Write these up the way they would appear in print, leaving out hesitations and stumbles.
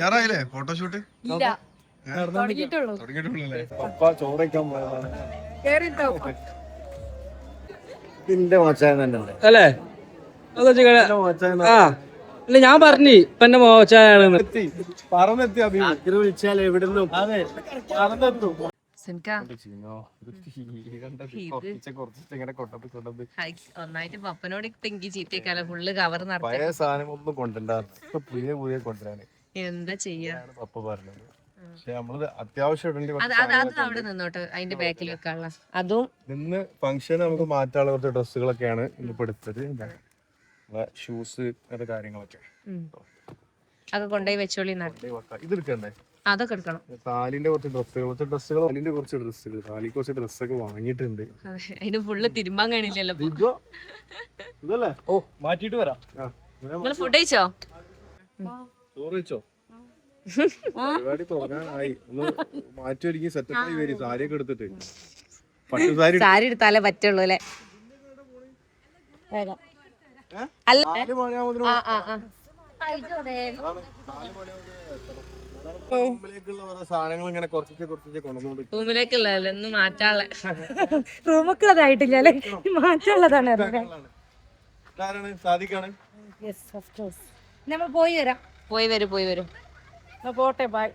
യാറായില്ലേ photoshoot? അല്ലേ? ആ ഇല്ല, ഞാൻ പറഞ്ഞു ഇപ്പൊ എന്റെ മോച്ചായാണ് വിളിച്ചാൽ എവിടുന്നും ഒന്നായിട്ട് പപ്പനോട് തെങ്കി ചീത്തേക്കാല ഫുള്ള് കവർ പഴയ സാധനം ഒന്നും കൊണ്ടുണ്ടായിരുന്നു, പുതിയ പുതിയ കൊണ്ടുവരാന്. എന്താ ചെയ്യാ? പപ്പ പറഞ്ഞത് പക്ഷെ നമ്മള് അത്യാവശ്യം അത് അവിടെ നിന്നോട്ട് അതിന്റെ ബാക്കിൽ വെക്കാനുള്ള അതും ഇന്ന് ഫംഗ്ഷൻ നമുക്ക് മാറ്റാനുള്ള കുറച്ച് ഡ്രസ്സുകളൊക്കെയാണ് ഇന്നിപ്പോ എടുത്തത്. ഷൂസ് അങ്ങനത്തെ കാര്യങ്ങളൊക്കെ അതൊക്കെ കൊണ്ടുപോയി വെച്ചോളി. ഇത് എടുക്കണ്ടേ? അതൊക്കെ എടുക്കണം. താലിന്റെ കുറച്ച് ഡ്രസ്സുകൾ താലിന്റെ കുറച്ച് ഡ്രസ്സുകൾ താലി കുറച്ച് ഡ്രസ്സൊക്കെ വാങ്ങിയിട്ടുണ്ട്. അതിന് ഫുള്ള് തിരുമ്പാൻ കഴിയില്ലല്ലോ. ഇതല്ലേ? ഓ മാറ്റിട്ട് വരാം. നിങ്ങൾ ഫുഡ് കഴിച്ചോ? ചോറ് കഴിച്ചോ? പരിപാടി തുടങ്ങാനായി. ഒന്ന് മാറ്റി ഒരുങ്ങി സെറ്റപ്പായി വരും. സാരിയൊക്കെ എടുത്തിട്ട് പട്ടുസാരി സാരി എടുത്താലേ പറ്റുള്ളൂ അല്ലേ? അല്ല സാധനങ്ങൾ ഇങ്ങനെ കുറച്ച് കൊണ്ടുപോകും. റൂമിലേക്കുള്ള ഒന്ന് മാറ്റാനുള്ള റൂമൊക്കെ അതായിട്ടില്ല, മാറ്റുള്ളതാണ്. സാധിക്കാണ്. നമ്മൾ പോയി വരാം. പോയി വരും. പോട്ടെ, ബൈ.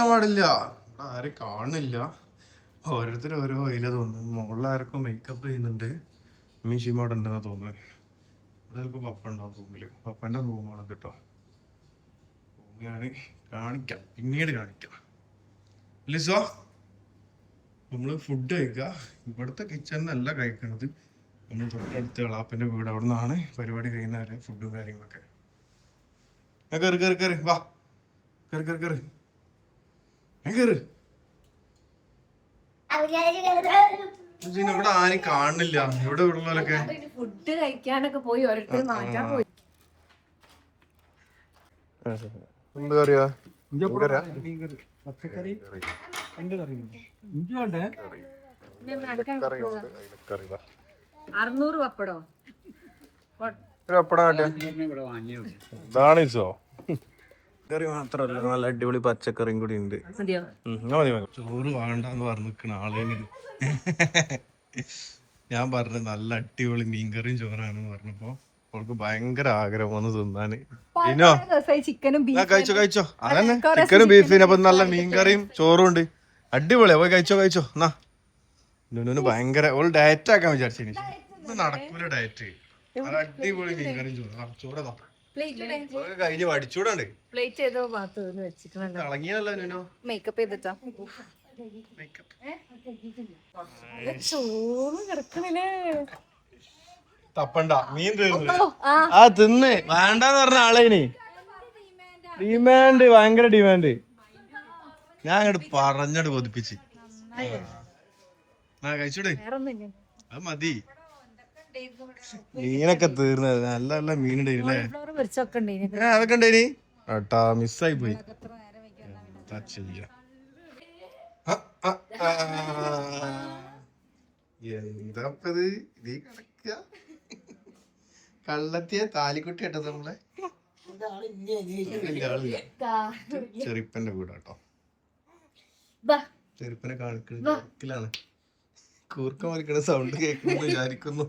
പാടില്ല, ആരും കാണില്ല. ഓരോരുത്തരും ഓരോ വൈല തോന്നുന്നു. മുകളിലാർക്കും മേക്കപ്പ് ചെയ്യുന്നുണ്ട്. മീശിമ അവിടെ ഉണ്ടെന്നാ തോന്നുന്നത്. ചിലപ്പോ പപ്പ ഉണ്ടാവും റൂമില്. പപ്പന്റെ റൂമാണ് കേട്ടോ. റൂമിലാണ് കാണിക്കാം, പിന്നീട് കാണിക്കാം. ലിസോ, നമ്മള് ഫുഡ് കഴിക്കുക. ഇവിടുത്തെ കിച്ചണിനല്ല കഴിക്കണത്. നമ്മൾ തൊട്ടടുത്ത് എളാപ്പന്റെ വീട്, അവിടെ നിന്നാണ് പരിപാടി കഴിയുന്നവരെ ഫുഡും കാര്യങ്ങളൊക്കെ. കേറി വാ, കേറി ഇവിടെ ആരും കാണില്ല. ഇവിടെ ഉള്ളവരൊക്കെ ഫുഡ് കഴിക്കാനൊക്കെ പോയി ഓരോരുത്തർ മാറ്റാൻ പോയി. എന്ത് കറിയാ? പപ്പടോ ഇതാണിസോ? കറി മാത്രല്ല, നല്ല അടിപൊളി പച്ചക്കറിയും കൂടി ഉണ്ട്. ചോറ് വേണ്ടെന്ന് പറഞ്ഞു നിൽക്കണ ആളെങ്കിലും ഞാൻ പറഞ്ഞു നല്ല അടിപൊളി മീൻകറിയും ചോറാണെന്ന് പറഞ്ഞപ്പോ അവൾക്ക് ഭയങ്കര ആഗ്രഹം വന്ന് തിന്നാന്. ഇനോ കഴിച്ചോ അതന്നെ, ചിക്കനും ബീഫിനും. അപ്പൊ നല്ല മീൻകറിയും ചോറും ഉണ്ട്. അടിപൊളിയാ, പോയി കഴിച്ചോ. എന്നാ നുനു ഭയങ്കര ഓൾ ഡയറ്റ് ആക്കാൻ വിചാരിച്ചു. നടക്കൂല ഡയറ്റ്. അടിപൊളി മീൻകറിയും ചോറ് കഴിഞ്ഞ് പഠിച്ചൂടാണ്ട് ഇളങ്ങിയല്ലോ നുനു. മേക്കപ്പ് ചെയ്തിട്ടാ തപ്പണ്ട, മീൻ തീർന്നു. ആ തിന്ന് വേണ്ടെന്ന് പറഞ്ഞ ആളേനി. ഡിമാൻഡ്, ഭയങ്കര ഡിമാൻഡ്. ഞാൻ അങ്ങോട്ട് പറഞ്ഞോട്ട് കൊതിപ്പിച്ച്. കഴിച്ചൂടെ? അത് മതി. മീനൊക്കെ തീർന്നത്. നല്ല നല്ല മീൻ ഉണ്ടായില്ലേ? അതൊക്കെ ഉണ്ടായിനി ഏട്ടാ, മിസ്സായി പോയി. എന്താപ്പത് നീ കിടക്ക? കള്ളത്തിയ താലിക്കുട്ടി കേട്ടോ നമ്മളെ. ചെറിപ്പന്റെ വീടാട്ടോ. ചെറുപ്പനെ കാണിക്കലാണ്. കൂർക്ക വലിക്കണ സൗണ്ട് കേൾക്കുന്നു വിചാരിക്കുന്നു.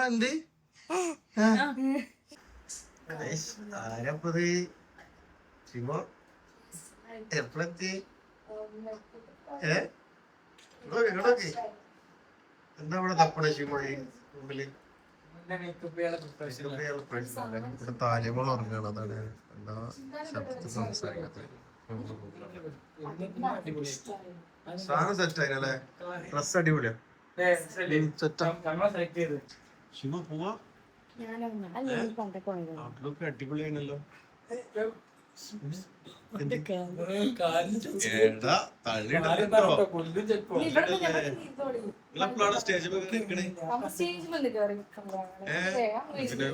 എന്ത് ആരപ്പത്? ശിവോ എപ്പോഴെത്തി? എന്താ ഇവിടെ തപ്പണ ശിവോഴി മുമ്പില്? താലിമകൾ ഉറങ്ങണം, അതാണ് എല്ലാ ശബ്ദത്തിൽ സംസാരിക്കാത്തത്. സാധനം സെറ്റ് ആയില്ലേ? ഡ്രസ് അടിപൊളിയാ. ശിവ പോവാ? ഔട്ട്ലുക്ക് അടിപൊളിയാണല്ലോ.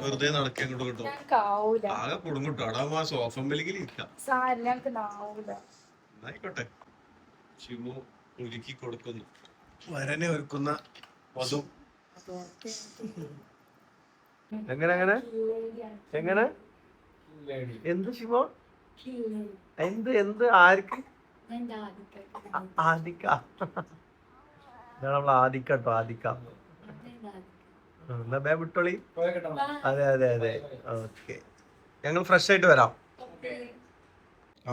വെറുതെ നടക്കാൻ കേട്ടോ, ആകെ കുടുങ്ങിട്ടോ. അവിടെ സോഫ മേലിരിക്കാം. ആയിക്കോട്ടെ. ശിവു ഒരുക്കി കൊടുക്കുന്നു, വരനെ ഒരുക്കുന്ന വധു. എങ്ങനെ എങ്ങനെ എങ്ങനെ എന്ത് ശിവോ? എന്ത് എന്ത് ആർക്ക്? ആദിക്ക. നമ്മളെ ആദിക്കട്ടോ, ആദിക്ക. എന്നാ ബേ വിട്ടോളി. അതെ അതെ അതെ, ഓക്കെ. ഞങ്ങൾ ഫ്രഷ് ആയിട്ട് വരാം. ആ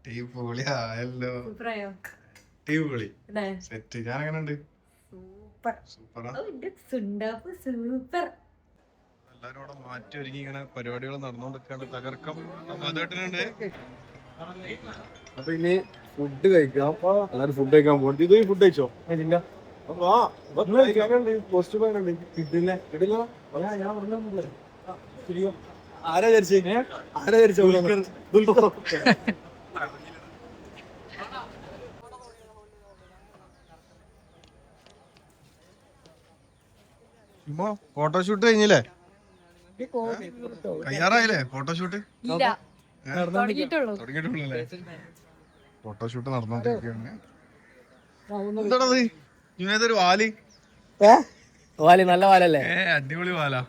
അടിപൊളിയായല്ലോ, അടിപൊളി സെറ്റ്. ഞാൻ എങ്ങനെ ഉണ്ട്? സൂപ്പറാ. എല്ലാരും അവിടെ മാറ്റി ഒരുങ്ങി ഇങ്ങനെ പരിപാടികൾ നടന്നുകൊണ്ടിരിക്കാണ്ട് തകർക്കം. അതേട്ടനുണ്ട്. അപ്പൊ ഇനി ഫുഡ് കഴിക്കാം. എല്ലാരും ഫുഡ് കഴിക്കാൻ പോകും. ഇത് ഫുഡ് കഴിച്ചോ? ഇല്ല. ആരാ വിചാരിച്ചേ? ആരാ വിചാരിച്ചോ? ഫോട്ടോഷൂട്ട് കഴിഞ്ഞില്ലേ? കയ്യാറായില്ലേ ഫോട്ടോഷൂട്ട്? തുടങ്ങിയിട്ടുള്ളൂ. ഫോട്ടോഷൂട്ട് നടന്നോണ്ടിരിക്കുകയാണ്. എന്താണത്? ഇങ്ങനത്തെ ഒരു വാല്. വാല് നല്ല വാലല്ലേ? അടിപൊളി വാലാ.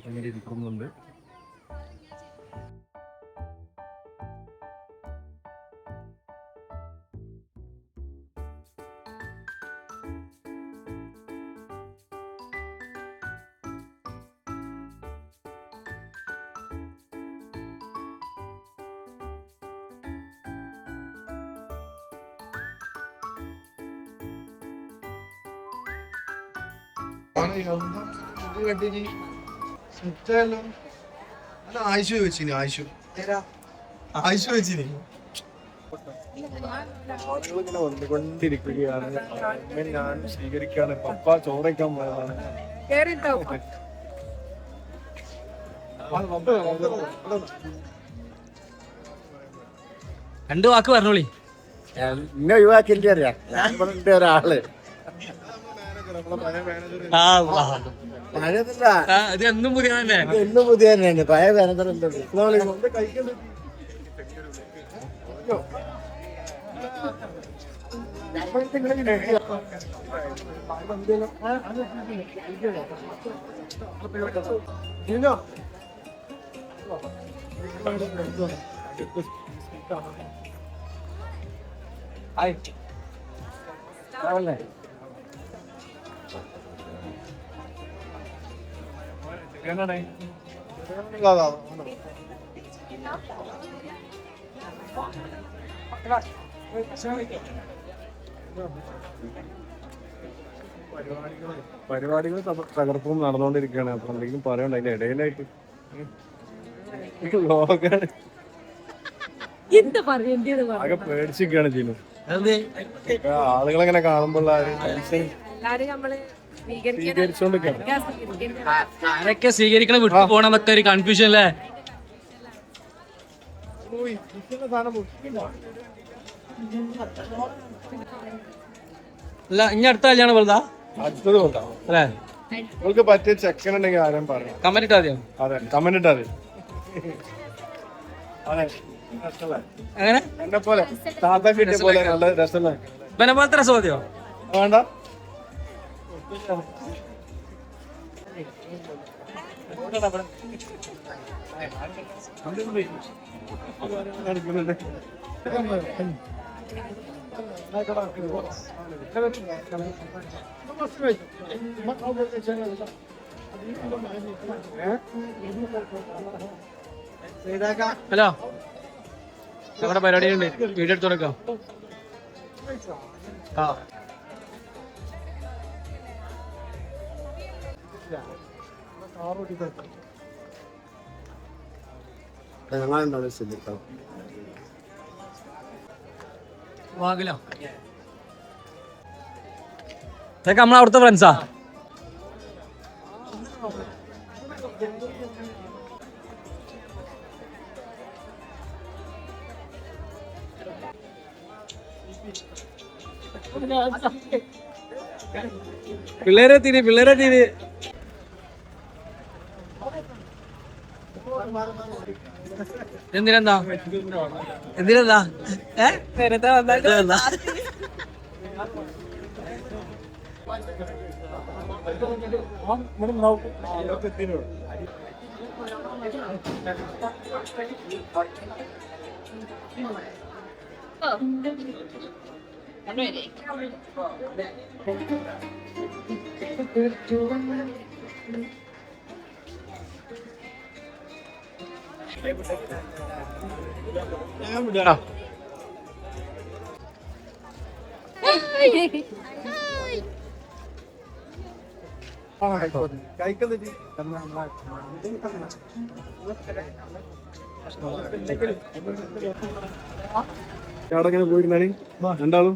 എങ്ങനെ ഇരിക്കുന്നുണ്ട്. ആയിഷു വെച്ചിനി, ആയിഷു വെച്ചിനി. ആളുകളിങ്ങനെ വന്നുകൊണ്ടിരിക്കുകയാണ്. ഞാൻ സ്വീകരിക്കാണ്. പപ്പ ചോറയ്ക്കാൻ പോയതാണ്. രണ്ട് വാക്ക് പറഞ്ഞോളി. എന്നെ ഒഴിവാക്കിന്റെ അറിയാം. ഞാൻ പറഞ്ഞ ഒരാള് പഴയതല്ല, ഇത് എന്നും പുതിയ തന്നെ. എന്നും പുതിയ തന്നെയാണ്. പഴയ വേനന്തരം പരിപാടികൾ തകർപ്പും നടന്നുകൊണ്ടിരിക്കുകയാണ്. അപ്പൊ എന്തെങ്കിലും പറയണ്ട അതിന്റെ ഇടയിലായിട്ട് ആകെ പേടിച്ചിരിക്കുകയാണ് ചെയ്യുന്നത്. ആളുകളെങ്ങനെ കാണുമ്പോൾ ആരൊക്കെ സ്വീകരിക്കണം വിട്ടു പോണെന്നൊക്കെ ഒരു കൺഫ്യൂഷൻ അല്ലേ? അല്ല ഇനി അടുത്ത കല്യാണം വെറുതാ അടുത്തത് കൊണ്ടാവും അല്ലേ? നിങ്ങൾക്ക് പറ്റിയ ചെക്കൻ ഉണ്ടെങ്കിൽ ആരും പറയാം. കമന്റ് ഇട്ടാ മതിയോ? അതെ, കമന്റ് ഇട്ടാ മതി. അതെ, അങ്ങനെ എന്നെ പോലെ താത്ത കിട്ടിയ പോലെ നല്ല രസമല്ലേ? ഇവനെ പോലത്തെ രസം മതിയോ? വേണ്ട, ഹലോ, നമ്മുടെ പരിപാടി ഉണ്ട്, വീഡിയോ എടുത്ത് കൊടുക്കാം. ആ വാങ്ങിലോ ഇതൊക്കെ നമ്മളെ അവിടുത്തെ ഫ്രണ്ട്സാ. പിള്ളേരെ തീര് എന്തിനെന്താ എന്തിനെന്താ എവിടെങ്ങനെ പോയിരുന്നാണ് രണ്ടാളും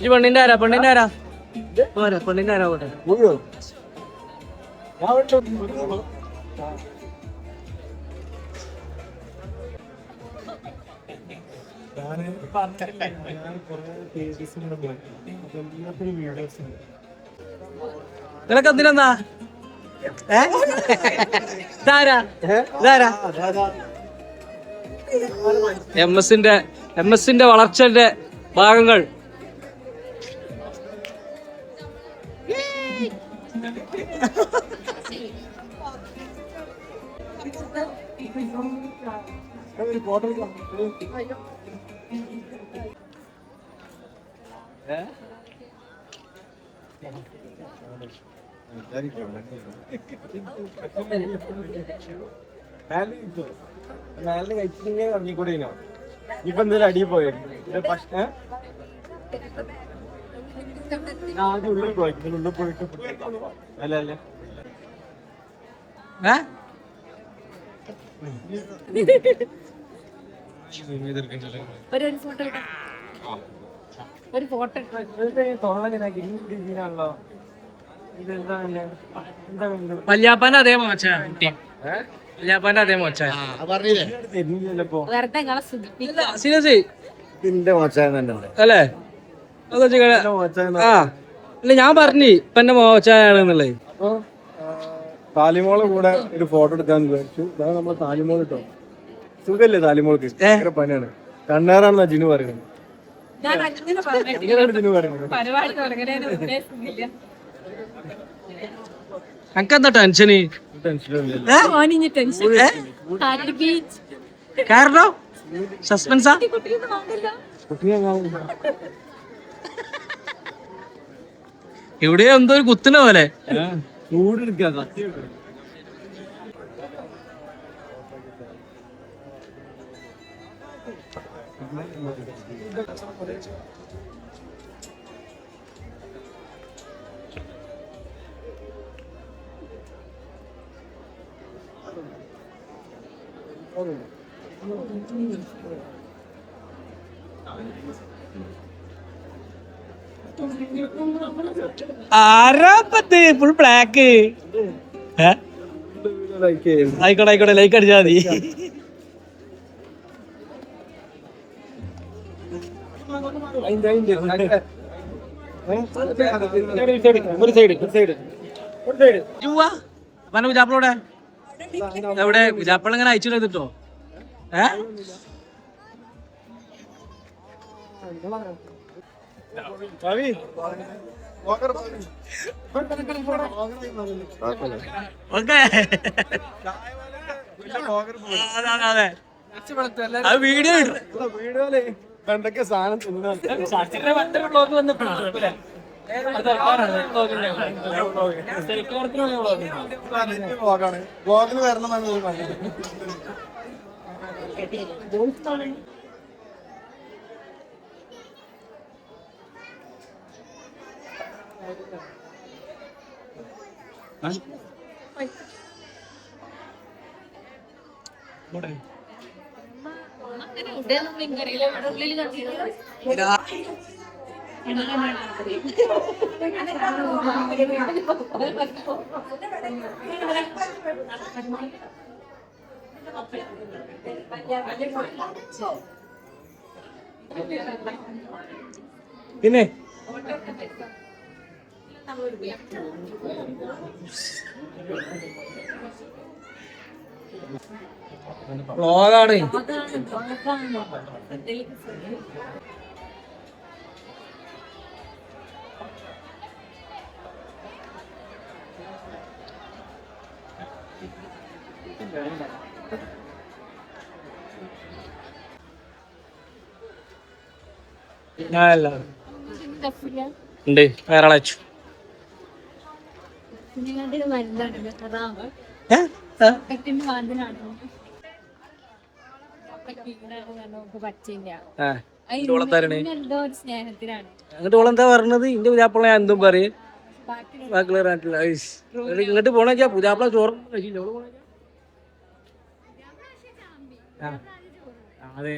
ഈ പെണ്ണിന്റെ ആരാ പെണ്ണിന്റെ ആരാ പെണ്ണിന്റെ ആരാ പോട്ടെ പോയോ നിനക്ക് എന്തിനെന്താ ഇതാരാ എം എസിന്റെ വളർച്ചന്റെ ഭാഗങ്ങൾ മേലിന് കഴിച്ചിങ്ങനെ ഇറങ്ങിക്കൂടിനോ ഇപ്പൊ എന്തായാലും അടിയിൽ പോയിരുന്നു ആദ്യം ഉള്ളിൽ പോയി ഉള്ളിൽ പോയിട്ട് അല്ല അല്ലേ ഒരു ഫോട്ടോ തൊള്ളാണല്ലോ ഇതെന്താ വല്യാപ്പാന്റെ അതേ മോച്ച വല്യാപ്പാന്റെ അതേ മോച്ച വെറുതെ നിങ്ങളെ സുഖിപ്പിക്കുക. സീരിയസ് ഇതിന്റെ മോച്ചായ അല്ലേ ആ ഇല്ല ഞാൻ പറഞ്ഞു ഇപ്പൊ എന്റെ മോച്ചായാണെന്നുള്ളത്. അപ്പൊ താലിമോളെ കൂടെ ഒരു ഫോട്ടോ എടുക്കാന്ന് വിചാരിച്ചു. ഇതാണ് നമ്മളെ താലിമോൾ കേട്ടോ. സുഖല്ലേ താലിമോൾക്ക്? ഭയങ്കര പനിയാണ്. കണ്ണേറാണെന്നാ ജിനു പറയുന്നത്. ഞാൻ അങ്ങനെ പറഞ്ഞു. എങ്ങനെയാണ് ജിനു പറയുന്നത്? പരിപാടി തുടങ്ങണേന് ഉദ്ദേശമില്ല. എനിക്കെന്താ ടെൻഷന്? ഓനിഞ്ഞ് ടെൻഷൻ. Heart beat. കാരണം സസ്പെൻസാ. കുട്ടിയൊന്നും വാങ്ങില്ല. എവിടെയോ എന്തോ ഒരു കുത്തുന്ന പോലെ. ചൂടെടുക്കാ ആരാപ്പത്ത് ഫുൾ ബ്ലാക്ക്. ആയിക്കോട്ടെ ആയിക്കോട്ടെ ലൈക്ക് അടിച്ചാ മതി. വിജാപ്പിളോടെ എവിടെ വിജാപ്പിള ഇങ്ങനെ അയച്ചു ചെയ്തിട്ടോ? വീഡിയോ വീഡിയോയില് എന്തൊക്കെ സാധനം ബ്ലോഗിൽ വരണമെന്നാണ് ഉള്ളിൽ കണ്ടില്ല. പിന്നെ വ്ളോഗാണ്. ഞാനല്ല ഉണ്ട് വേറെ ആളെ വെച്ചു. സ്നേഹത്തിലാണ്. അങ്ങോട്ട് ഓളെന്താ പറഞ്ഞത്? ഇന്റെ പുതിയാപ്പിള ഞാൻ എന്തും പറയും. ബാക്കിയുള്ള നാട്ടില ഇങ്ങോട്ട് പോണെച്ചാ പുതിയാപ്പിള ചോറും കഴിച്ചില്ല. ഓള് പോണെച്ചാ അതെ.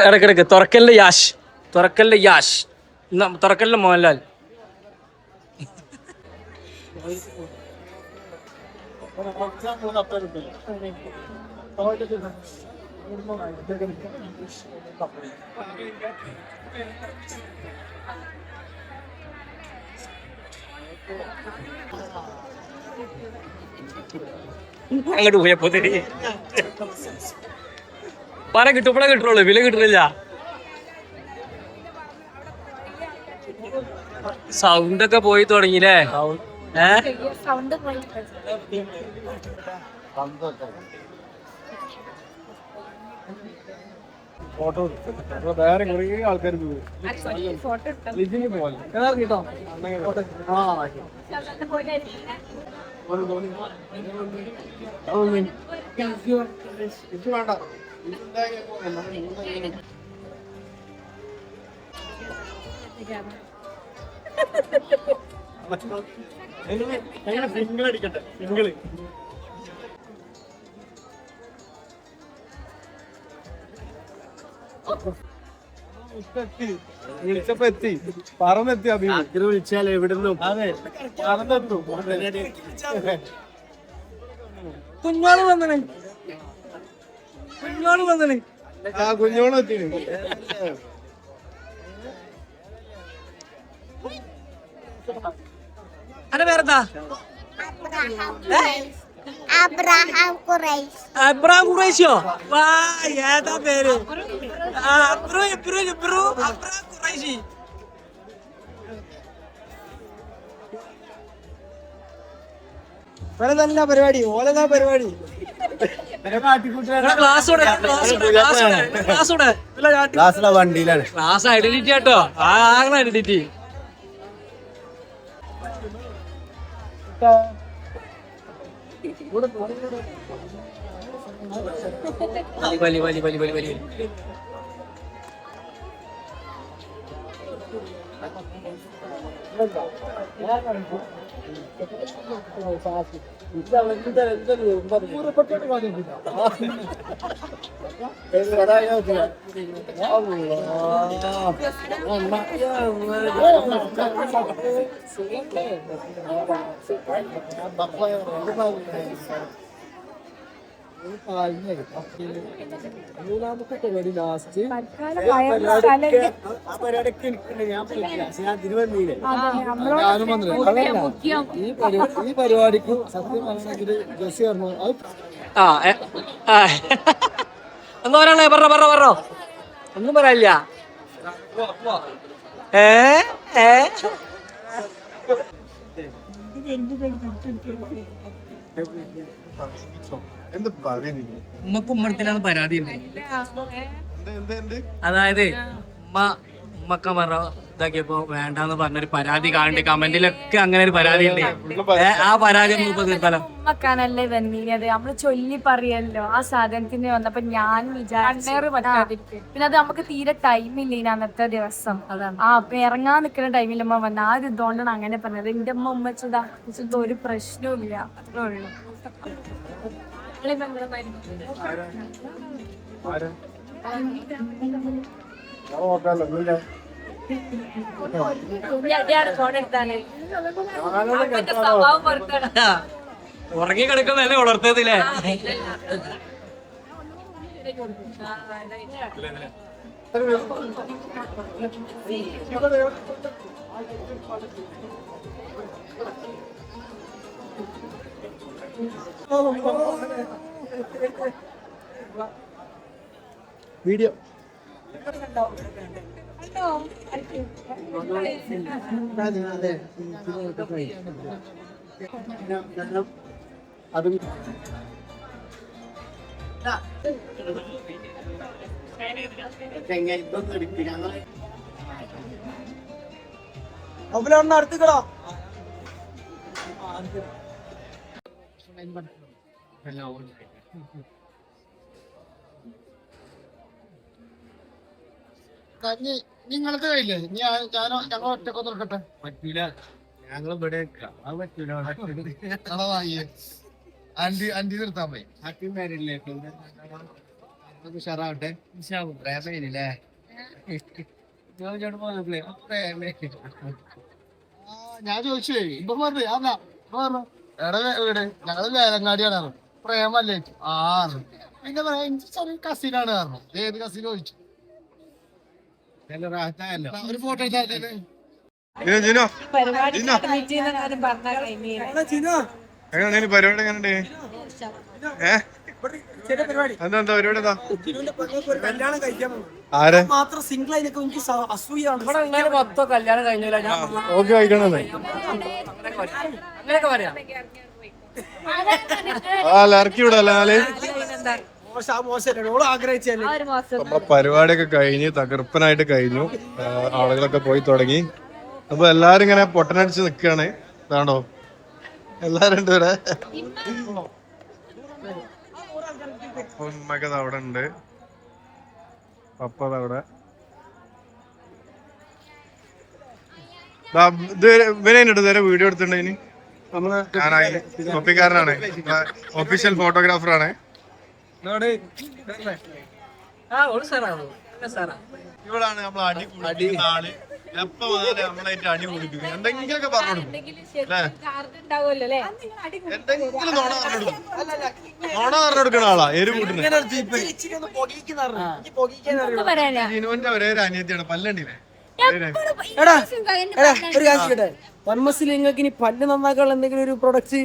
ഇടക്കിടക്ക് തുറക്കലിന്റെ യാഷ്, തുറക്കലിന്റെ യാഷ്, തുറക്കലിന്റെ മോഹൻലാൽ. അങ്ങോട്ട് പോയപ്പോ പണം കിട്ടുമ്പോഴേ കിട്ടുള്ളൂ, വില കിട്ടുന്നില്ല. സൗണ്ട് ഒക്കെ പോയി തുടങ്ങിയില്ലേ? ഫോട്ടോ വേറെ കുറേ ആൾക്കാർ പോകും. അടിക്കട്ടെ സിംഗിള് വിളിച്ചപ്പോ എത്തി, പറന്നെത്തി. അത് വിളിച്ചാൽ എവിടുന്നും അതെ പറന്നെത്തും. കുഞ്ഞോള് വന്നേ, കുഞ്ഞോള് വന്നേ. ആ കുഞ്ഞോളെത്തി. അന്റെ പേരെന്താ? അബ്രഹാം ഖുറൈശ്. അബ്രഹാം ഖുറൈശിയോ? വാ, ഏതാ പേര്? അബ്രഹാം ഖുറൈശി. നല്ല പരിപാടി, ഓലെന്താ പരിപാടി? ക്ലാസ്സിലെ വണ്ടിയിലാണ്. ക്ലാസ് ഐഡന്റിറ്റി കേട്ടോ, ആകെ ഐഡന്റിറ്റി. വലി വലി വലി വലി വലി മൂന്നാമത്തെ പരിപാടി ലാസ്റ്റ് ഈ പരിപാടിക്ക് സത്യം പറഞ്ഞെങ്കിൽ ജെസ്സി പറഞ്ഞു എന്താ പറയാ? പറഞ്ഞോ ഒന്നും പറയാനില്ല. എന്ത് പറയുന്നില്ല. ഉമ്മക്കും ഉമ്മടത്തിലാണ് പരാതി. അതായത് ഉമ്മക്ക പറഞ്ഞ ഇതാക്കിയപ്പോ വേണ്ടാന്ന് പറഞ്ഞൊരു പരാതി കാണുന്നുണ്ട്. കമന്റിലൊക്കെ അങ്ങനെ ഒരു പരാതി ഉണ്ട്. ആ പരാതി നമുക്ക് തീർത്താലോ? ഉമ്മക്കാനല്ലേ വന്നിയത്, നമ്മള് ചൊല്ലി പറയല്ലോ. ആ സാധനത്തിന് വന്നപ്പോ ഞാൻ വിചാരിച്ചു പിന്നെ അത് നമുക്ക് തീരെ ടൈമില്ല അന്നത്തെ ദിവസം. ആ അപ്പൊ ഇറങ്ങാൻ നിൽക്കുന്ന ടൈമിൽ അമ്മ വന്ന ആ ഒരു ഇതുകൊണ്ടാണ് അങ്ങനെ പറഞ്ഞത്. എന്റെ അമ്മ ഉമ്മച്ചതാ ഒരു പ്രശ്നവും ഇല്ല, അത്രേ ഉള്ളൂ. ഉറങ്ങി കിടക്കുന്നല്ലേ വളർത്തതില്ലേ? വീഡിയോ അതും അവലൊന്ന് അടുത്തുകളോ നിങ്ങളത് കഴിയില്ലേ ഞങ്ങൾ ഒറ്റക്കൊന്നും എടുക്കട്ടെ പറ്റൂല ഞങ്ങൾ ഇവിടെ അത് പറ്റൂല ഞങ്ങളെ വാങ്ങിയേ അണ്ടി നിർത്താൻ പോയി ഹാപ്പി മാരില്ലേ ഉഷാറാവട്ടെ പ്രേമയില്ലേ ഞാൻ ചോദിച്ചേ ഇപ്പൊ പറഞ്ഞു എടാ വീട് ഞങ്ങള് വേലങ്ങാടിയാണ് പ്രേമല്ലേ ആ പിന്നെ പറയാ എനിക്ക് ചെറിയ കസിനാണ് കാരണം ഏത് കസിൻ ചോദിച്ചു ഒരു ഫോട്ടോ എടുത്താലേ ജിനോ പരിപാടി ജിനോ എങ്ങനെയാണ് പരിപാടി എങ്ങനെ എന്താ പരിപാടി എന്താ ആരെ മാത്രം സിംഗിൾ ആയിരിക്കും എനിക്ക് അസൂയാണ് ഇവിടെ ഇങ്ങനെ മൊത്തം കല്യാണം കഴിഞ്ഞില്ല ഞാൻ ഓക്കെ കഴിക്കണമെന്നേ അങ്ങനെയൊക്കെ പറയാം ഇറക്കി വിടല്ലേ ആഗ്രഹിച്ചല്ലേ നമ്മളെ പരിപാടിയൊക്കെ കഴിഞ്ഞ് തകർപ്പനായിട്ട് കഴിഞ്ഞു. ആളുകളൊക്കെ പോയി തുടങ്ങി. അപ്പൊ എല്ലാരും ഇങ്ങനെ പൊട്ടനടിച്ച് നിക്കാണ്. ഇതാണോ എല്ലാരും ഉണ്ട് ഇവിടെ. ഉമ്മക്കത് അവിടെ ഉണ്ട്, പപ്പ അവിടെ. ഇവനായിട്ട് ഇതുവരെ വീഡിയോ എടുത്തിട്ടുണ്ടെങ്കിൽ ഞാനായി ഒപ്പിക്കാരനാണ്, ഒഫീഷ്യൽ ഫോട്ടോഗ്രാഫറാണ്. ഇവളാണ് നമ്മൾ അടി കുടിക്കുന്ന ആള്. എപ്പോ വന്നാലും നമ്മളായിട്ട് അടി കുടിപ്പിക്കും. എന്തെങ്കിലുമൊക്കെ പറഞ്ഞു എന്തെങ്കിലും നോണ പറഞ്ഞെടുക്കണ ആളാ. എരു കൂട്ടിന് ജിനുവിന്റെ ഒരേ ഒരു അനിയത്തിയാണ്. പല്ലണ്ടില്ലേ നിങ്ങൾക്ക് ഇനി പല്ല് നന്നാക്കാനുള്ള എന്തെങ്കിലും ഒരു പ്രൊഡക്റ്റ്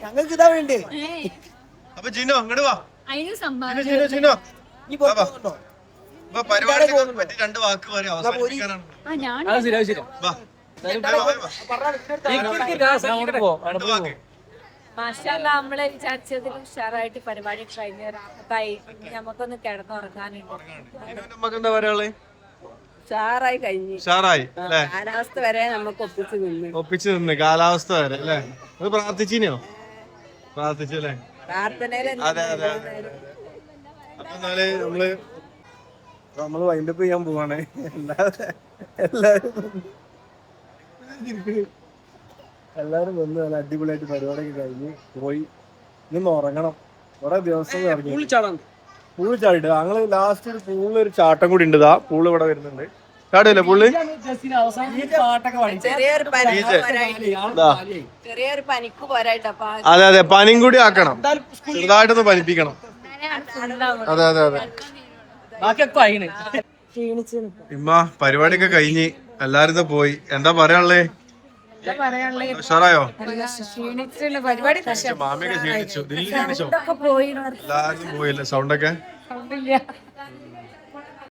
ഞങ്ങൾക്ക് ഇതാ വേണ്ടേ? അപ്പൊ ജിനോ അങ്ങോട്ട് വാ. അതിന് ജിനോ ഇപ്പൊ പരിപാടിയെ പറ്റി രണ്ട് വാക്ക് പറയാം, അവസാനിപ്പിക്കാനാണ്. വാ. രണ്ട് വാക്ക്. നമ്മളെ വിചാരിച്ചതിലും ഉഷാറായിട്ട് പരിപാടി കഴിഞ്ഞ രാത്രി നമുക്കൊന്ന് കിടന്നുറങ്ങാനുണ്ട്. നമുക്ക് എന്താ പറയാള്? ഉഷാറായി കഴിഞ്ഞു. ഉഷാറായി അല്ലേ? കാലാവസ്ഥ വരെ നമുക്ക് ഒപ്പിച്ച് നിന്ന് കാലാവസ്ഥ വരെ അല്ലേ? അത് പ്രാർത്ഥിച്ചിനോ? പ്രാർത്ഥിച്ചല്ലേ? അതെ അതെ. അപ്പൊ എന്നാല് നമ്മള് വൈൻഡപ്പ് ചെയ്യാൻ പോവാണ്. എല്ലാരും വന്ന് നല്ല അടിപൊളിയായിട്ട് പരിപാടിയൊക്കെ കഴിഞ്ഞ് പോയി. ഇന്ന് ഉറങ്ങണം. കുറെ ദിവസം പൂള് ചാടിട്ട് ഞങ്ങള് ലാസ്റ്റ് ഒരു പൂളിൽ ഒരു ചാട്ടം കൂടി ഉണ്ട്. പൂള് ഇവിടെ വരുന്നുണ്ട്. ചാടിയല്ലേ പൂള്? ചെറിയൊരു പനിക്ക് പോരായിട്ടപ്പാ. അതെ അതെ, പനിയും കൂടി ആക്കണം, ചെറുതായിട്ടൊന്ന് പനിപ്പിക്കണം. അതെ അതെ അതെ. ഇമ്മ പരിപാടിയൊക്കെ കഴിഞ്ഞ് എല്ലാരും പോയി. എന്താ പറയാനുള്ളേ? ഉഷാറായോ? പരിപാടി മാമിയൊക്കെ ക്ഷീണിച്ചു. ദില്ലി ക്ഷീണിച്ചോ? എല്ലാരും പോയില്ലേ? സൗണ്ടൊക്കെ